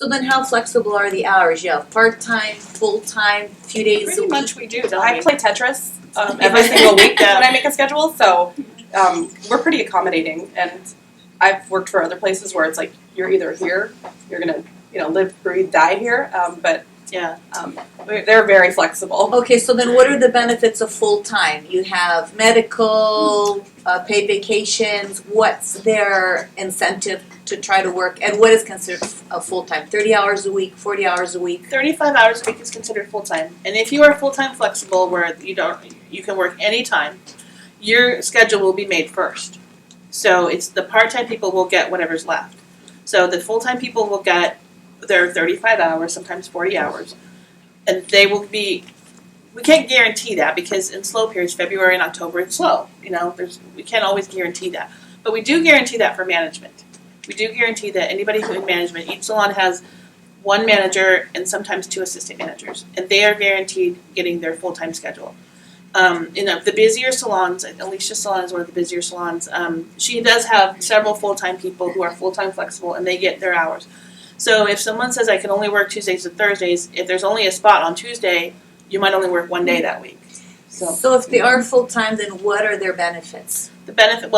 So then how flexible are the hours? You have part-time, full-time, few days a Pretty week? much we do. I play Tetris every single week when I make a schedule, so we're pretty accommodating. And I've worked for other places where it's like you're either here, you're gonna live, breathe, die here. But yeah, they're very flexible. Okay, so then what are the benefits of full-time? You have medical, paid vacations. What's their incentive to try to work? And what is considered a full-time? 30 hours a week, 40 hours a week? 35 hours a week is considered full-time. And if you are full-time flexible where you can work any time, your schedule will be made first. So it's the part-time people will get whatever's left. So the full-time people will get their 35 hours, sometimes 40 hours. And they will be, we can't guarantee that because in slow periods, February and October, it's slow. We can't always guarantee that. But we do guarantee that for management. We do guarantee that anybody who in management, each salon has one manager and sometimes two assistant managers. And they are guaranteed getting their full-time schedule. In the busier salons, Alicia's salon is one of the busier salons, she does have several full-time people who are full-time flexible and they get their hours. So if someone says I can only work Tuesdays and Thursdays, if there's only a spot on Tuesday, you might only work one day that week. So if they are full-time, then what are their benefits? The benefit,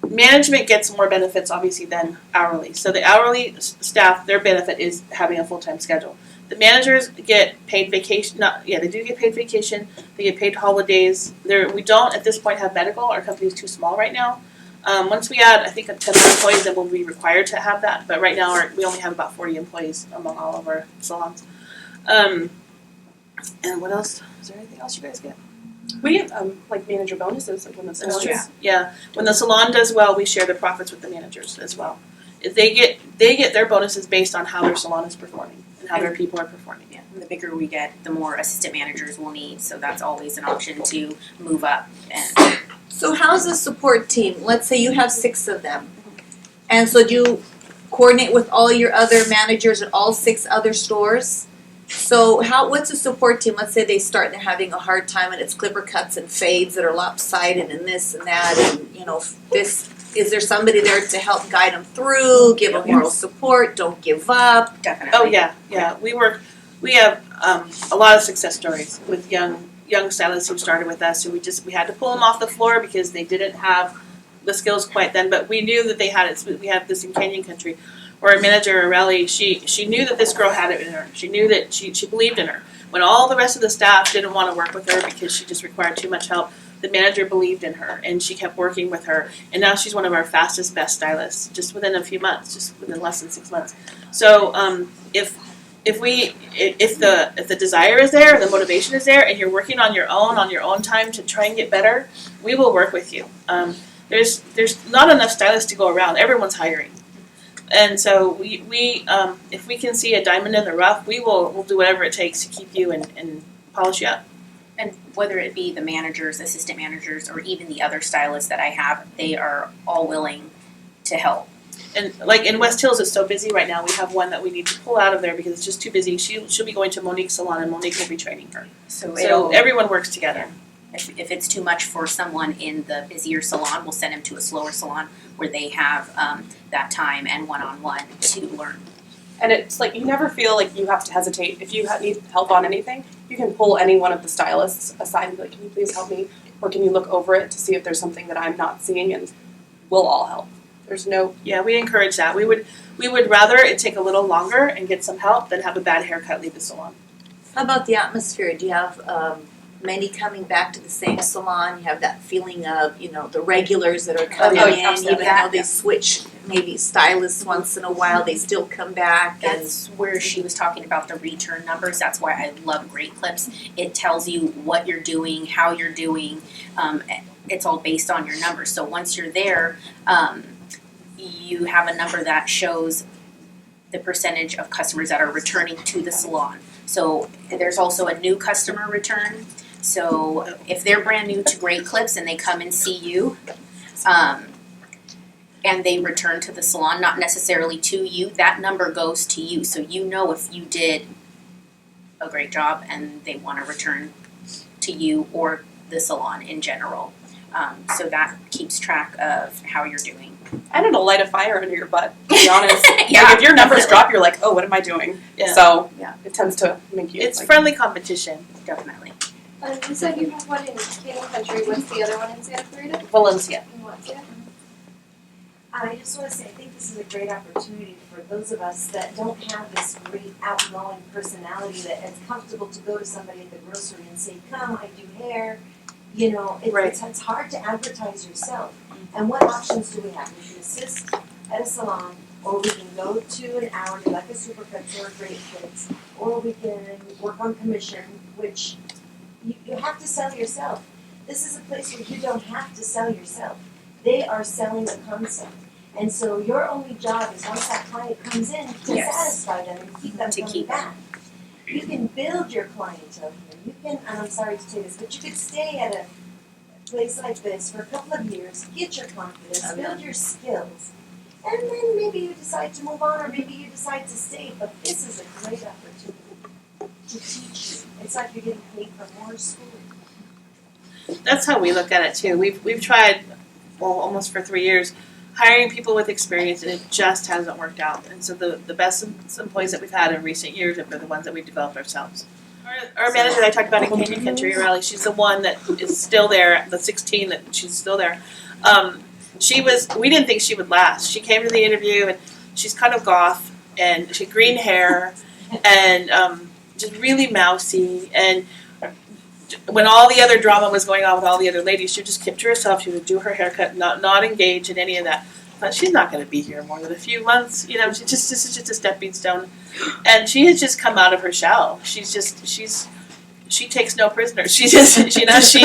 management gets more benefits obviously than hourly. So the hourly staff, their benefit is having a full-time schedule. The managers get paid vacation. They do get paid vacation. They get paid holidays. We don't at this point have medical. Our company is too small right now. Once we add, I think, 10 more employees, then we'll be required to have that. But right now, we only have about 40 employees among all of our salons. And what else? Is there anything else you guys get? We have manager bonuses when the salon. Yeah, when the salon does well, we share the profits with the managers as well. They get their bonuses based on how their salon is performing and how their people are performing. Yeah, and the bigger we get, the more assistant managers we'll need. So that's always an option to move up. And So how's the support team? Let's say you have 6 of them. And so do you coordinate with all your other managers at all 6 other stores? So what's the support team? Let's say they start and they're having a hard time and it's clipper cuts and fades that are lopsided and this and that and this. Is there somebody there to help guide them through, give them moral support, don't give up? definitely. Oh yeah. We have a lot of success stories with young stylists who started with us, who we had to pull them off the floor because they didn't have the skills quite then, but we knew that they had it. We have this in Canyon Country, where our manager, Aurelie, she knew that this girl had it in her. She knew that she believed in her. When all the rest of the staff didn't want to work with her because she just required too much help, the manager believed in her, and she kept working with her, and now she's one of our fastest, best stylists, just within a few months, just within less than 6 months. So if the desire is there, the motivation is there, and you're working on your own time to try and get better, we will work with you. There's not enough stylists to go around. Everyone's hiring, and so we if we can see a diamond in the rough, we'll do whatever it takes to keep you and polish you up. And whether it be the managers, assistant managers, or even the other stylists that I have, they are all willing to help. And like in West Hills, it's so busy right now. We have one that we need to pull out of there because it's just too busy. She'll be going to Monique's salon, and Monique will be training her. So everyone works together. If it's too much for someone in the busier salon, we'll send them to a slower salon where they have that time and one-on-one to learn. And it's like you never feel like you have to hesitate. If you need help on anything, you can pull any one of the stylists aside and be like, can you please help me? Or can you look over it to see if there's something that I'm not seeing? And we'll all help. There's no... Yeah, we encourage that. We would rather it take a little longer and get some help than have a bad haircut leave the salon. How about the atmosphere? Do you have many coming back to the same salon? You have that feeling of, the regulars that are coming in, even though they switch maybe stylists once in a while, they still come back. That's where she was talking about the return numbers. That's why I love Great Clips. It tells you what you're doing, how you're doing. It's all based on your numbers. So once you're there, you have a number that shows the percentage of customers that are returning to the salon. So there's also a new customer return. So if they're brand new to Great Clips and they come and see you, and they return to the salon, not necessarily to you, that number goes to you. So you know if you did a great job and they want to return to you or the salon in general. So that keeps track of how you're doing. And it'll light a fire under your butt, to be honest. Yeah, Like if your numbers definitely. drop, you're like, oh, what am I doing? Yeah. So Yeah. it tends to make you It's like, friendly competition. Definitely. You said you have one in King Country, what's the other one in Santa Clarita? Valencia. In Valencia? I just want to say, I think this is a great opportunity for those of us that don't have this great outgoing personality that is comfortable to go to somebody at the grocery and say, come, I do hair. You know, Right. it's hard to advertise yourself. And what options do we have? We can assist at a salon, or we can go to an hourly like a Supercuts or a Great Kids, or we can work on commission, which you have to sell yourself. This is a place where you don't have to sell yourself. They are selling a concept. And so your only job is once that client comes in to Yes. satisfy them and keep them To coming keep them. back. You can build your clientele here. You can, and I'm sorry to say this, but you could stay at a place like this for a couple of years, get your confidence, build your skills. And then maybe you decide to move on or maybe you decide to stay. But this is a great opportunity to teach you. It's like you're getting paid for more schooling. That's how we look at it too. We've tried, well, almost for 3 years, hiring people with experience, and it just hasn't worked out. And so the best employees that we've had in recent years are the ones that we've developed ourselves. Our manager that I talked about in Canyon Country Rally, she's the one that is still there, the 16 that she's still there. We didn't think she would last. She came to the interview and she's kind of goth and she had green hair and just really mousy, and when all the other drama was going on with all the other ladies, she just kept to herself. She would do her haircut, not engage in any of that. But she's not going to be here more than a few months. You know, this is just a stepping stone. And she has just come out of her shell. She takes no prisoners. She managed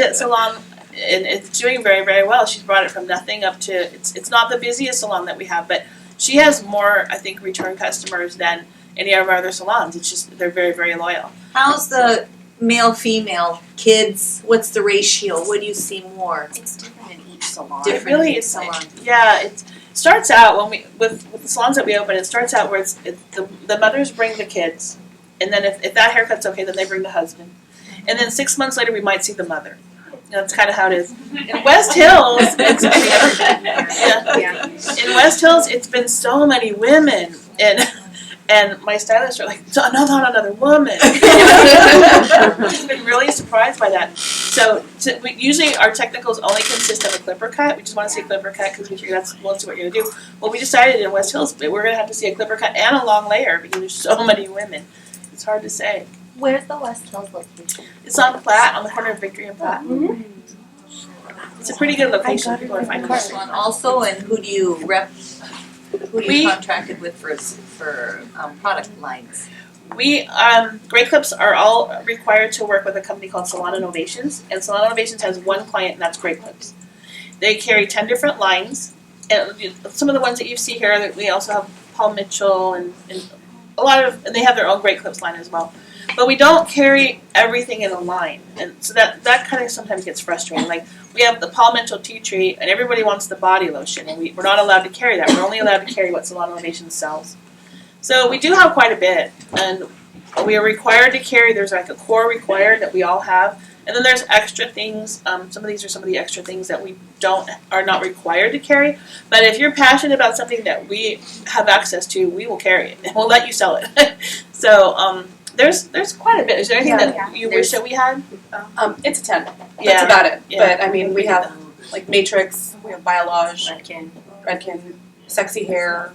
at Salon, and it's doing very, very well. She's brought it from nothing up to, it's not the busiest salon that we have, but she has more, I think, return customers than any of our other salons. It's just, they're very, very loyal. How's the male, female, kids? What's the ratio? What do you see more? It's different in each salon. Different It really in each is. salon. Yeah, it starts out when with the salons that we open. It starts out where it's the mothers bring the kids, and then if that haircut's okay, then they bring the husband, and then 6 months later we might see the mother. That's kind of how it is. In West Hills, Yeah. in West Hills, it's been so many women, and my stylists are like, not another woman. I've been really surprised by that. So usually our technicals only consist of a clipper cut. We just want to see a clipper cut because we figure that's mostly what you're going to do. Well, we decided in West Hills we're going to have to see a clipper cut and a long layer because there's so many women. It's hard to say. Where's the West Hills location? It's on Platte, on the corner of Victory and Platte. It's a pretty good location. People are finding it. Salon also, and who do you We- contracted with for product lines? We, Great Clips are all required to work with a company called Salon Innovations, and Salon Innovations has one client, and that's Great Clips. They carry 10 different lines, and some of the ones that you see here, we also have Paul Mitchell, and a lot of, and they have their own Great Clips line as well. But we don't carry everything in a line, and so that kind of sometimes gets frustrating. Like, we have the Paul Mitchell tea tree, and everybody wants the body lotion, and we're not allowed to carry that. We're only allowed to carry what Salon Innovations sells. So we do have quite a bit, and we are required to carry, there's like a core required that we all have, and then there's extra things. Some of these are some of the extra things that we are not required to carry, but if you're passionate about something that we have access to, we will carry it, and we'll let you sell it. So there's quite a bit. Is there anything that you wish that we had? It's a 10. Yeah. That's about it. Yeah. But I mean, we have like Matrix, we have Biolage, Redken. Sexy Hair.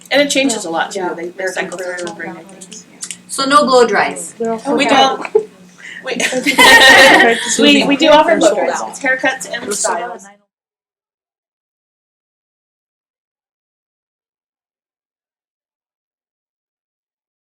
And it changes a lot too. Yeah. They cycle through and bring new things. So no blow dries. We don't. We do offer blow dries. It's haircuts and styles.